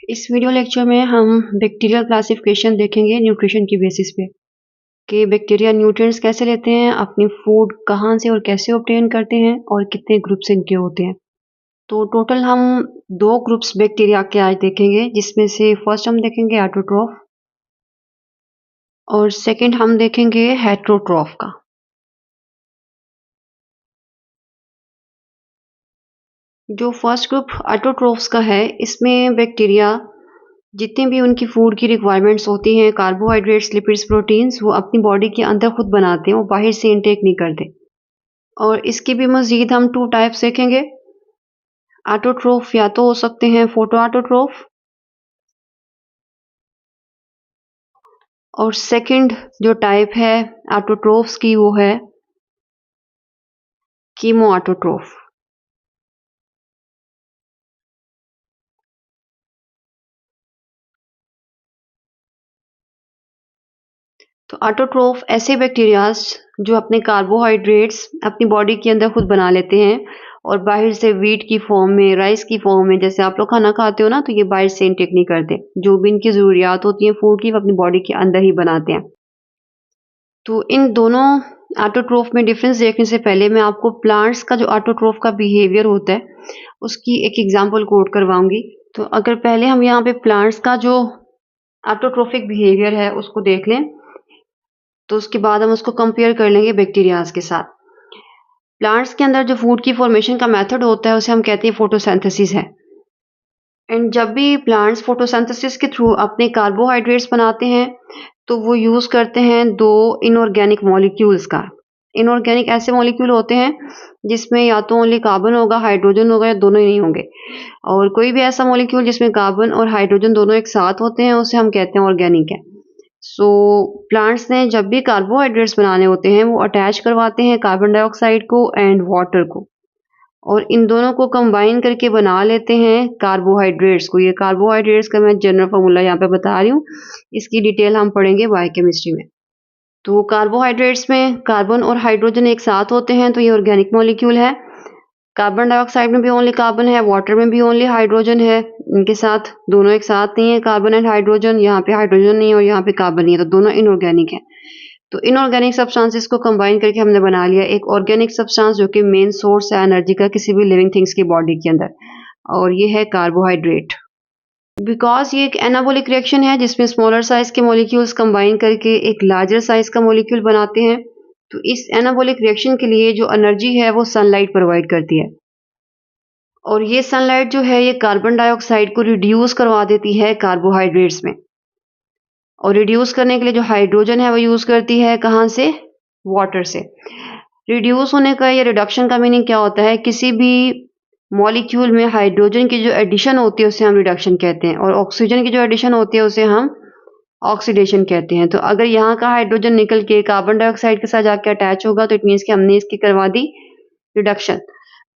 इस video lecture में हम बैक्टीरियल क्लासिफिकेशन देखेंगे न्यूट्रिशन की बेसिस पे कि बैक्टीरिया न्यूट्रिएंट्स कैसे लेते हैं, अपनी फूड कहाँ से और कैसे ऑब्टेन करते हैं और कितने ग्रुप्स इनके होते हैं। तो टोटल हम 2 ग्रुप्स बैक्टीरिया के आज देखेंगे, जिसमें से फर्स्ट हम देखेंगे ऑटोट्रॉफ और सेकंड हम देखेंगे हेटेरोट्रॉफ का। जो फर्स्ट ग्रुप ऑटोट्रॉफ्स का है, इसमें बैक्टीरिया जितनी भी उनकी फूड की रिक्वायरमेंट्स होती हैं, कार्बोहाइड्रेट्स, लिपिड्स, प्रोटीन्स, वो अपनी बॉडी के अंदर खुद बनाते हैं, वो बाहर से इनटेक नहीं करते। और इसकी भी मज़ीद हम 2 टाइप्स देखेंगे। ऑटोट्रोफ या तो हो सकते हैं फोटो ऑटोट्रोफ और सेकंड जो टाइप है ऑटोट्रोफ्स की वो है कीमो ऑटोट्रोफ। तो ऑटोट्रोफ ऐसे बैक्टीरियाज जो अपने कार्बोहाइड्रेट्स अपनी बॉडी के अंदर खुद बना लेते हैं और बाहर से वीट की फॉर्म में, राइस की फॉर्म में, जैसे आप लोग खाना खाते हो ना, तो ये बाहर से इनटेक नहीं करते। जो भी इनकी ज़रूरियात होती है फूड की, वो अपनी बॉडी के अंदर ही बनाते हैं। तो इन दोनों ऑटोट्रोफ में डिफरेंस देखने से पहले मैं आपको प्लांट्स का जो ऑटोट्रोफ का बिहेवियर होता है, उसकी एक एग्जांपल कोट करवाऊंगी। तो अगर पहले हम यहाँ पे प्लांट्स का जो ऑटोट्रोफिक बिहेवियर है उसको देख लें, तो उसके बाद हम उसको कंपेयर कर लेंगे बैक्टीरियाज के साथ। प्लांट्स के अंदर जो फूड की फॉर्मेशन का मेथड होता है, उसे हम कहते हैं फोटोसिंथेसिस है। एंड जब भी प्लांट्स फोटोसिंथेसिस के थ्रू अपने कार्बोहाइड्रेट्स बनाते हैं, तो वो यूज़ करते हैं 2 इनऑर्गेनिक मॉलिक्यूल्स का। इनऑर्गेनिक ऐसे मॉलिक्यूल होते हैं जिसमें या तो ओनली कार्बन होगा, हाइड्रोजन होगा, या दोनों ही नहीं होंगे। और कोई भी ऐसा मॉलिक्यूल जिसमें कार्बन और हाइड्रोजन दोनों एक साथ होते हैं, उसे हम कहते हैं ऑर्गेनिक है। सो प्लांट्स ने जब भी कार्बोहाइड्रेट्स बनाने होते हैं, वो अटैच करवाते हैं कार्बन डाइऑक्साइड को एंड वाटर को, और इन दोनों को कंबाइन करके बना लेते हैं कार्बोहाइड्रेट्स को। ये कार्बोहाइड्रेट्स का मैं जनरल फार्मूला यहाँ पे बता रही हूँ, इसकी डिटेल हम पढ़ेंगे बायोकेमिस्ट्री में। तो कार्बोहाइड्रेट्स में कार्बन और हाइड्रोजन एक साथ होते हैं, तो ये ऑर्गेनिक मॉलिक्यूल है। कार्बन डाइऑक्साइड में भी ओनली कार्बन है, वाटर में भी ओनली हाइड्रोजन है। इनके साथ दोनों एक साथ नहीं है, कार्बन एंड हाइड्रोजन। यहाँ पे हाइड्रोजन नहीं है और यहाँ पे कार्बन नहीं है, तो दोनों इनऑर्गेनिक है। तो इनऑर्गेनिक सब्सटेंसेस को कंबाइन करके हमने बना लिया एक ऑर्गेनिक सब्सटेंस, जो कि मेन सोर्स है एनर्जी का किसी भी लिविंग थिंग्स की बॉडी के अंदर, और ये है कार्बोहाइड्रेट। बिकॉज ये एक एनाबॉलिक रिएक्शन है जिसमें स्मॉलर साइज के मॉलिक्यूल्स कंबाइन करके एक लार्जर साइज का मॉलिक्यूल बनाते हैं। तो इस एनाबॉलिक रिएक्शन के लिए जो एनर्जी है वो सनलाइट प्रोवाइड करती है, और ये सनलाइट जो है ये कार्बन डाइऑक्साइड को रिड्यूस करवा देती है कार्बोहाइड्रेट्स में। और रिड्यूस करने के लिए जो हाइड्रोजन है वो यूज़ करती है कहाँ से? वाटर से। रिड्यूस होने का या रिडक्शन का मीनिंग क्या होता है? किसी भी मॉलिक्यूल में हाइड्रोजन की जो एडिशन होती है उसे हम रिडक्शन कहते हैं, और ऑक्सीजन की जो एडिशन होती है उसे हम ऑक्सीडेशन कहते हैं। तो अगर यहाँ का हाइड्रोजन निकल के कार्बन डाइऑक्साइड के साथ जाके अटैच होगा, तो इट मीन्स कि हमने इसकी करवा दी रिडक्शन।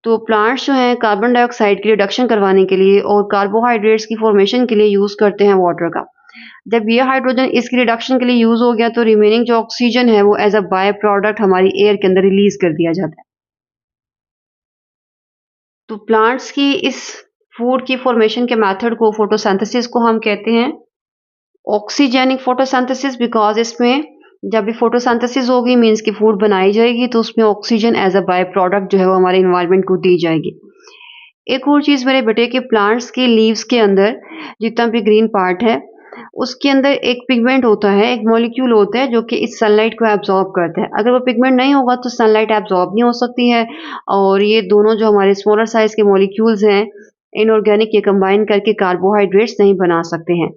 तो प्लांट्स जो हैं कार्बन डाइऑक्साइड की रिडक्शन करवाने के लिए और कार्बोहाइड्रेट्स की फॉर्मेशन के लिए यूज़ करते हैं वाटर का। जब ये हाइड्रोजन इसकी रिडक्शन के लिए यूज़ हो गया, तो रिमेनिंग जो ऑक्सीजन है वो एज अ बाय प्रोडक्ट हमारी एयर के अंदर रिलीज कर दिया जाता है। तो प्लांट्स की इस फूड की फॉर्मेशन के मेथड को, फोटोसिंथेसिस को, हम कहते हैं ऑक्सीजेनिक फोटोसिंथेसिस। बिकॉज इसमें जब भी फोटोसिंथेसिस होगी मीन्स की फूड बनाई जाएगी, तो उसमें oxygen as a by product जो है वो हमारे इन्वायरमेंट को दी जाएगी। एक और चीज़ मेरे बेटे के प्लांट्स के लीव्स के अंदर जितना भी ग्रीन पार्ट है, उसके अंदर एक पिगमेंट होता है, एक मॉलिक्यूल होता है जो कि इस सनलाइट को एब्जॉर्ब करता है। अगर वो पिगमेंट नहीं होगा तो सनलाइट एब्जॉर्ब नहीं हो सकती है, और ये दोनों जो हमारे स्मॉलर साइज के मॉलिक्यूल्स हैं इनऑर्गेनिक, ये कंबाइन करके कार्बोहाइड्रेट्स नहीं बना सकते हैं।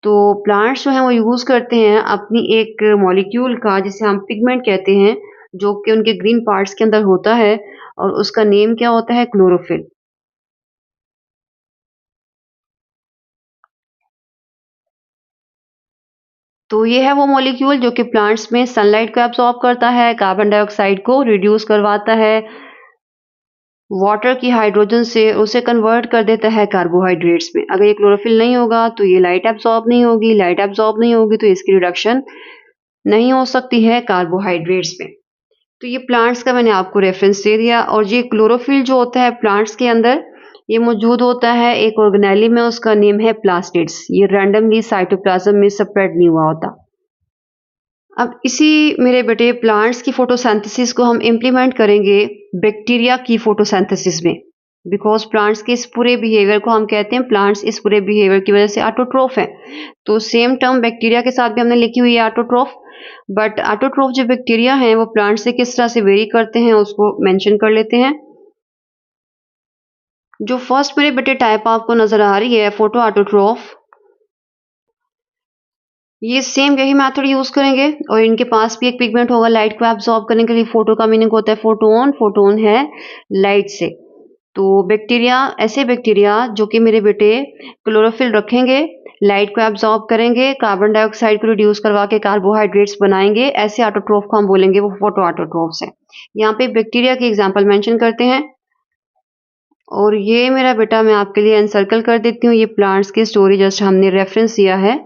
तो प्लांट्स जो हैं वो यूज़ करते हैं अपनी एक मॉलिक्यूल का, जिसे हम पिगमेंट कहते हैं, जो कि उनके ग्रीन पार्ट्स के अंदर होता है, और उसका नेम क्या होता है? क्लोरोफिल। तो ये है वो मॉलिक्यूल जो कि प्लांट्स में सनलाइट को एब्जॉर्ब करता है, कार्बन डाइऑक्साइड को रिड्यूस करवाता है, वाटर की हाइड्रोजन से उसे कन्वर्ट कर देता है कार्बोहाइड्रेट्स में। अगर ये क्लोरोफिल नहीं होगा तो ये लाइट एब्जॉर्ब नहीं होगी, लाइट एब्जॉर्ब नहीं होगी तो इसकी रिडक्शन नहीं हो सकती है कार्बोहाइड्रेट्स में। तो ये प्लांट्स का मैंने आपको रेफरेंस दे दिया। और ये क्लोरोफिल जो होता है प्लांट्स के अंदर, ये मौजूद होता है एक ऑर्गेनेली में, उसका नेम है प्लास्टिड्स। ये रैंडमली साइटोप्लाज्म में स्प्रेड नहीं हुआ होता। अब इसी मेरे बेटे प्लांट्स की फोटोसिंथेसिस को हम इम्प्लीमेंट करेंगे बैक्टीरिया की फोटोसिंथेसिस में। बिकॉज प्लांट्स के इस पूरे बिहेवियर को हम कहते हैं, प्लांट्स इस पूरे बिहेवियर की वजह से ऑटोट्रोफ है। तो सेम टर्म बैक्टीरिया के साथ भी हमने लिखी हुई है ऑटोट्रोफ। बट ऑटोट्रोफ जो बैक्टीरिया हैं वो प्लांट से किस तरह से वेरी करते हैं उसको मेंशन कर लेते हैं। जो फर्स्ट मेरे बेटे टाइप आपको नजर आ रही है फोटो ऑटोट्रोफ, ये सेम यही मेथड यूज करेंगे और इनके पास भी एक पिगमेंट होगा लाइट को एब्जॉर्ब करने के लिए। फोटो का मीनिंग होता है फोटोन, फोटोन है लाइट से। तो बैक्टीरिया, ऐसे बैक्टीरिया जो कि मेरे बेटे क्लोरोफिल रखेंगे, लाइट को एब्जॉर्ब करेंगे, कार्बन डाइऑक्साइड को रिड्यूस करवा के कार्बोहाइड्रेट्स बनाएंगे, ऐसे ऑटोट्रोफ को हम बोलेंगे वो फोटो ऑटोट्रोफ्स है। यहाँ पे बैक्टीरिया की एग्जाम्पल मेंशन करते हैं। और ये मेरा बेटा मैं आपके लिए एनसर्कल कर देती हूँ। ये प्लांट्स की स्टोरी जस्ट हमने रेफरेंस दिया है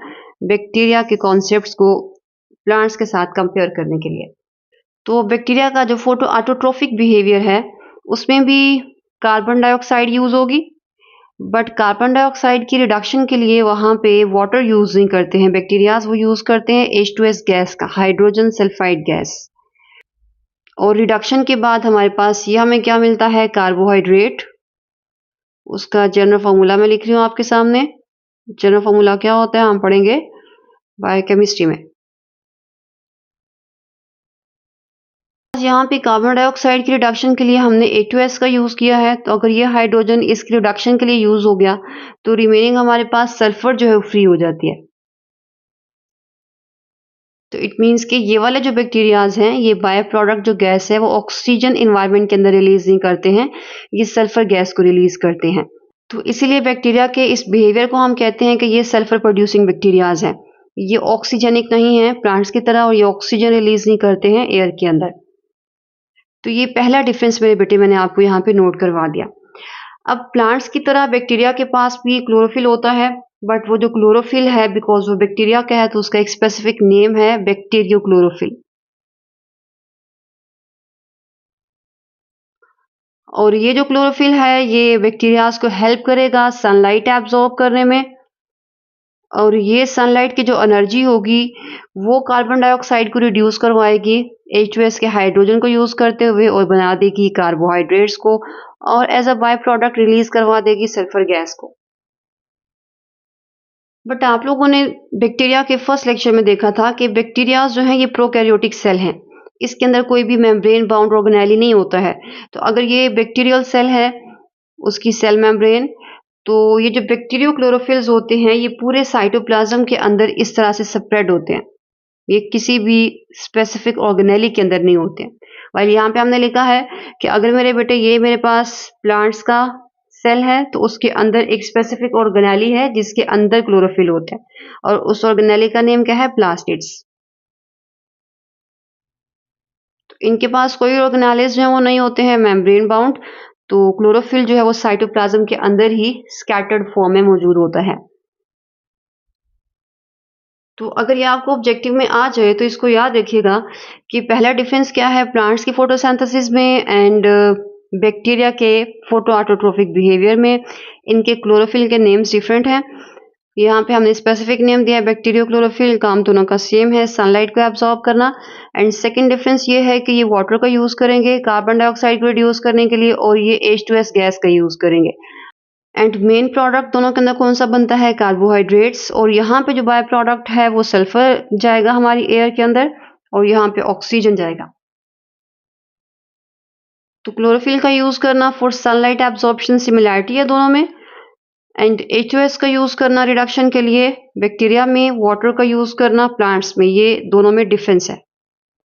बैक्टीरिया के कॉन्सेप्ट्स को प्लांट्स के साथ कंपेयर करने के लिए। तो बैक्टीरिया का जो फोटो ऑटोट्रोफिक बिहेवियर है उसमें भी कार्बन डाइऑक्साइड यूज होगी, बट कार्बन डाइऑक्साइड की रिडक्शन के लिए वहां पे वाटर यूज नहीं करते हैं बैक्टीरियाज, वो यूज करते हैं H2S गैस का, हाइड्रोजन सल्फाइड गैस। और रिडक्शन के बाद हमारे पास ये हमें क्या मिलता है, कार्बोहाइड्रेट। उसका जनरल फॉर्मूला मैं लिख रही हूँ आपके सामने। जनरल फॉर्मूला क्या होता है हम पढ़ेंगे बायोकेमिस्ट्री में। यहाँ पे कार्बन डाइऑक्साइड की रिडक्शन के लिए हमने H2S का यूज किया है, तो अगर ये हाइड्रोजन इसकी रिडक्शन के लिए यूज हो गया तो रिमेनिंग हमारे पास सल्फर जो है वो फ्री हो जाती है। तो इट मीन्स कि ये वाले जो बैक्टीरियाज हैं ये बाय प्रोडक्ट जो गैस है वो ऑक्सीजन इन्वायरमेंट के अंदर रिलीज नहीं करते हैं, ये सल्फर गैस को रिलीज करते हैं। तो इसीलिए बैक्टीरिया के इस बिहेवियर को हम कहते हैं कि ये सल्फर प्रोड्यूसिंग बैक्टीरियाज हैं। ये ऑक्सीजनिक नहीं है प्लांट्स की तरह और ये ऑक्सीजन रिलीज नहीं करते हैं एयर के अंदर। तो ये पहला डिफरेंस मेरे बेटे मैंने आपको यहाँ पे नोट करवा दिया। अब प्लांट्स की तरह बैक्टीरिया के पास भी क्लोरोफिल होता है, बट वो जो क्लोरोफिल है बिकॉज वो बैक्टीरिया का है तो उसका एक स्पेसिफिक नेम है बैक्टीरियो क्लोरोफिल। और ये जो क्लोरोफिल है ये बैक्टीरियाज को हेल्प करेगा सनलाइट एब्जॉर्ब करने में। और ये सनलाइट की जो एनर्जी होगी वो कार्बन डाइऑक्साइड को रिड्यूस करवाएगी H2S के हाइड्रोजन को यूज करते हुए और बना देगी कार्बोहाइड्रेट्स को, और as a by product release करवा देगी सल्फर गैस को। बट आप लोगों ने बैक्टीरिया के फर्स्ट लेक्चर में देखा था कि बैक्टीरिया जो है ये प्रोकैरियोटिक सेल हैं, इसके अंदर कोई भी मेम्ब्रेन बाउंड ऑर्गेनेली नहीं होता है। तो अगर ये बैक्टीरियल सेल है उसकी सेल मेम्ब्रेन, तो ये जो बैक्टीरियो क्लोरोफिल्स होते हैं ये पूरे साइटोप्लाज्म के अंदर इस तरह से स्प्रेड होते हैं, ये किसी भी स्पेसिफिक ऑर्गेनेली के अंदर नहीं होते हैं। वाइल यहाँ पे हमने लिखा है कि अगर मेरे बेटे ये मेरे पास प्लांट्स का सेल है तो उसके अंदर एक स्पेसिफिक ऑर्गेनेली है जिसके अंदर क्लोरोफिल होता है और उस ऑर्गेनेली का नेम क्या है, प्लास्टिड्स। तो इनके पास कोई ऑर्गेनेलिज जो है वो नहीं होते हैं मेम्ब्रेन बाउंड, तो क्लोरोफिल जो है वो साइटोप्लाज्म के अंदर ही स्कैटर्ड फॉर्म में मौजूद होता है। तो अगर ये आपको ऑब्जेक्टिव में आ जाए तो इसको याद रखिएगा कि पहला डिफरेंस क्या है प्लांट्स की फोटोसिंथेसिस में एंड बैक्टीरिया के फोटो ऑटोट्रोफिक बिहेवियर में। इनके क्लोरोफिल के नेम्स डिफरेंट हैं। यहाँ पे हमने स्पेसिफिक नेम दिया है बैक्टीरियो क्लोरोफिल, काम दोनों का सेम है, सनलाइट को एब्जॉर्ब करना। एंड सेकंड डिफरेंस ये है कि ये वाटर का यूज करेंगे कार्बन डाइऑक्साइड को रिड्यूस करने के लिए और ये H2S गैस का यूज करेंगे। एंड मेन प्रोडक्ट दोनों के अंदर कौन सा बनता है, कार्बोहाइड्रेट्स। और यहाँ पे जो बाय प्रोडक्ट है वो सल्फर जाएगा हमारी एयर के अंदर और यहाँ पे ऑक्सीजन जाएगा। तो क्लोरोफिल का यूज करना फॉर सनलाइट एब्जॉर्प्शन सिमिलैरिटी है दोनों में, एंड H2S का यूज करना रिडक्शन के लिए बैक्टीरिया में, वाटर का यूज करना प्लांट्स में, ये दोनों में डिफरेंस है।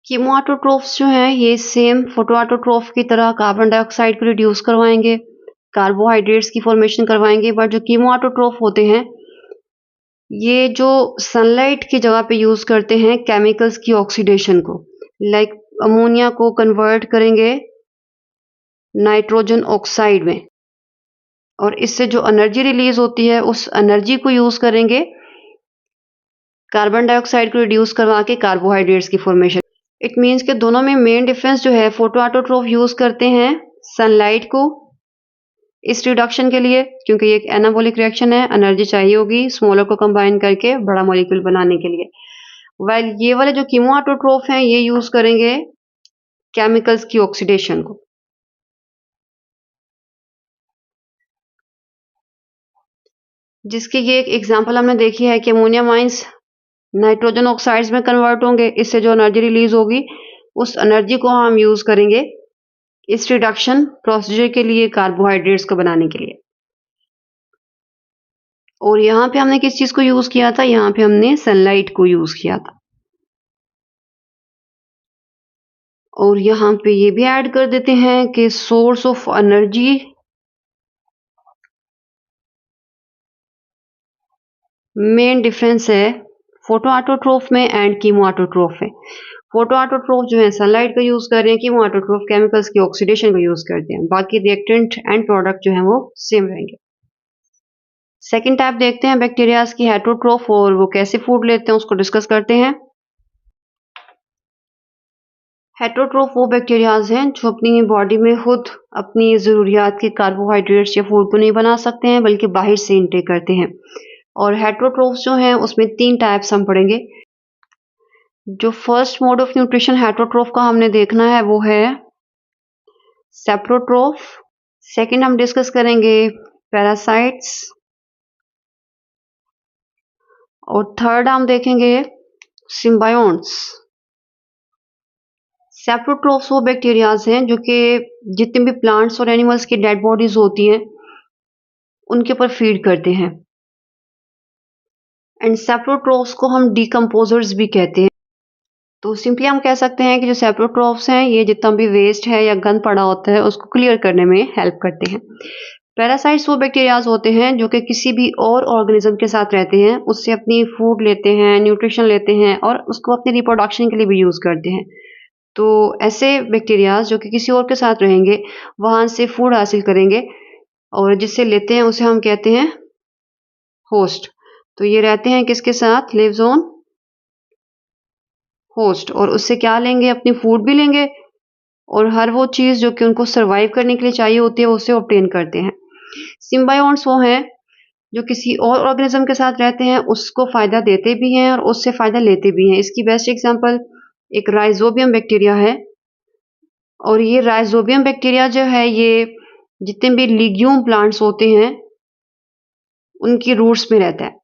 कीमोऑटोट्रोफ्स जो हैं ये सेम फोटोऑटोट्रोफ की तरह कार्बन डाइऑक्साइड को रिड्यूस करवाएंगे, कार्बोहाइड्रेट्स की फॉर्मेशन करवाएंगे, बट जो कीमोऑटोट्रोफ होते हैं ये जो सनलाइट की जगह पे यूज करते हैं केमिकल्स की ऑक्सीडेशन को, लाइक अमोनिया को कन्वर्ट करेंगे नाइट्रोजन ऑक्साइड में और इससे जो एनर्जी रिलीज होती है उस एनर्जी को यूज करेंगे कार्बन डाइऑक्साइड को रिड्यूस करवा के कार्बोहाइड्रेट्स की फॉर्मेशन। इट मीन्स कि दोनों में मेन डिफरेंस जो है फोटो ऑटोट्रोफ यूज करते हैं सनलाइट को इस रिडक्शन के लिए, क्योंकि ये एक एनाबॉलिक रिएक्शन है, एनर्जी चाहिए होगी स्मॉलर को कंबाइन करके बड़ा मॉलिक्यूल बनाने के लिए। वेल ये वाले जो कीमो ऑटोट्रोफ हैं ये यूज करेंगे केमिकल्स की ऑक्सीडेशन को। जिसकी ये एक एग्जांपल हमने देखी है कि अमोनिया माइंस नाइट्रोजन ऑक्साइड्स में कन्वर्ट होंगे, इससे जो एनर्जी रिलीज होगी उस एनर्जी को हम यूज करेंगे इस रिडक्शन प्रोसीजर के लिए, कार्बोहाइड्रेट्स को बनाने के लिए। और यहाँ पे हमने किस चीज को यूज किया था, यहाँ पे हमने सनलाइट को यूज किया था। और यहाँ पे ये भी ऐड कर देते हैं कि source of energy main difference है फोटो ऑटोट्रोफ में एंड कीमो ऑटोट्रोफ में। फोटो ऑटोट्रोफ जो है सनलाइट का यूज कर रहे हैं, कीमो ऑटोट्रोफ केमिकल्स की ऑक्सीडेशन को यूज करते हैं। बाकी रिएक्टेंट एंड प्रोडक्ट जो है वो सेम रहेंगे। सेकेंड टाइप देखते हैं बैक्टीरियाज की हेटरोट्रोफ, और वो कैसे फूड लेते हैं उसको डिस्कस करते हैं। हेटरोट्रोफ वो बैक्टीरियाज हैं जो अपनी बॉडी में खुद अपनी ज़रूरियात के कार्बोहाइड्रेट्स या फूड को नहीं बना सकते हैं, बल्कि बाहर से इनटेक करते हैं। और हेटरोट्रोफ्स जो हैं उसमें 3 टाइप्स हम पढ़ेंगे। जो फर्स्ट मोड ऑफ न्यूट्रिशन हेटरोट्रोफ का हमने देखना है वो है सेप्रोट्रोफ। सेकंड हम डिस्कस करेंगे पैरासाइट्स, और थर्ड हम देखेंगे सिम्बायोन्ट्स। सेप्रोट्रोफ्स वो बैक्टीरियाज हैं जो कि जितने भी प्लांट्स और एनिमल्स की डेड बॉडीज होती हैं उनके ऊपर फीड करते हैं। एंड सेप्रोट्रोफ्स को हम डिकम्पोजर्स भी कहते हैं। तो सिंपली हम कह सकते हैं कि जो सेप्रोट्रोफ्स हैं ये जितना भी वेस्ट है या गंद पड़ा होता है उसको क्लियर करने में हेल्प करते हैं। पैरासाइट्स वो बैक्टीरियाज होते हैं जो कि किसी भी और ऑर्गेनिज्म के साथ रहते हैं, उससे अपनी फूड लेते हैं, न्यूट्रिशन लेते हैं और उसको अपनी रिप्रोडक्शन के लिए भी यूज करते हैं। तो ऐसे बैक्टीरियाज जो कि किसी और के साथ रहेंगे, वहां से फूड हासिल करेंगे और जिससे लेते हैं उसे हम कहते हैं होस्ट। तो ये रहते हैं किसके साथ, लिव्स ऑन होस्ट, और उससे क्या लेंगे, अपनी फूड भी लेंगे और हर वो चीज जो कि उनको सरवाइव करने के लिए चाहिए होती है उससे ऑब्टेन करते हैं। सिम्बायोन्ट्स वो हैं जो किसी और ऑर्गेनिज्म के साथ रहते हैं, उसको फायदा देते भी हैं और उससे फायदा लेते भी हैं। इसकी बेस्ट एग्जांपल एक राइजोबियम बैक्टीरिया है, और ये राइजोबियम बैक्टीरिया जो है ये जितने भी लिग्यूम प्लांट्स होते हैं उनकी रूट्स में रहता है।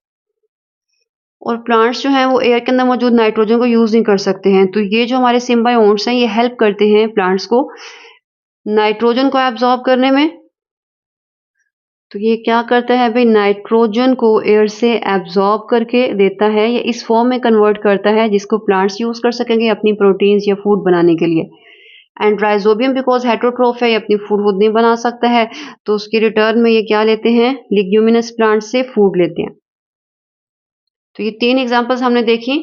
और प्लांट्स जो हैं वो एयर के अंदर मौजूद नाइट्रोजन को यूज नहीं कर सकते हैं, तो ये जो हमारे सिम्बायोन्ट्स हैं ये हेल्प करते हैं प्लांट्स को नाइट्रोजन को एब्जॉर्ब करने में। तो ये क्या करता है भाई, नाइट्रोजन को एयर से एब्जॉर्ब करके देता है या इस फॉर्म में कन्वर्ट करता है जिसको प्लांट्स यूज कर सकेंगे अपनी प्रोटीन्स या फूड बनाने के लिए। एंड राइजोबियम बिकॉज हेटरोट्रोफ है, ये अपनी फूड खुद नहीं बना सकता है, तो उसके रिटर्न में ये क्या लेते हैं, लिग्यूमिनस प्लांट से फूड लेते हैं। तो ये 3 एग्जांपल्स हमने देखी।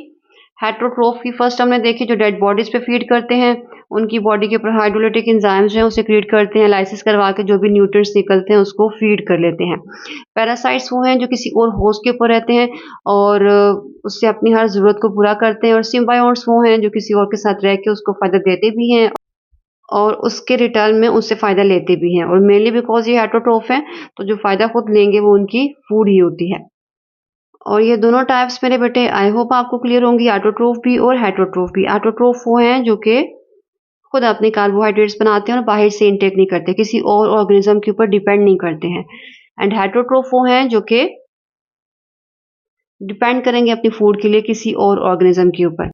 हेटरोट्रोफ की फर्स्ट हमने देखी जो डेड बॉडीज पे फीड करते हैं, उनकी बॉडी के ऊपर हाइड्रोलिटिक एंजाइम्स जो हैं उसे क्रिएट करते हैं, लाइसिस करवा के जो भी न्यूट्रिएंट्स निकलते हैं उसको फीड कर लेते हैं। पैरासाइट्स वो हैं जो किसी और होस्ट के ऊपर रहते हैं और उससे अपनी हर ज़रूरत को पूरा करते हैं। और सिम्बायोन्ट्स वो हैं जो किसी और के साथ रह के उसको फ़ायदा देते भी हैं और उसके रिटर्न में उससे फ़ायदा लेते भी हैं। और मेनली बिकॉज़ ये हेटरोट्रोफ हैं, तो जो फ़ायदा खुद लेंगे वो उनकी फूड ही होती है। और ये दोनों टाइप्स मेरे बेटे आई होप आपको क्लियर होंगी, ऑटोट्रोफ भी और हेटरोट्रोफ भी। ऑटोट्रोफ वो हैं जो कि खुद अपने कार्बोहाइड्रेट्स बनाते हैं और बाहर से इनटेक नहीं करते, किसी और ऑर्गेनिज्म के ऊपर डिपेंड नहीं करते हैं। एंड हेटरोट्रोफ वो हैं जो कि डिपेंड करेंगे अपनी फूड के लिए किसी और ऑर्गेनिज्म के ऊपर।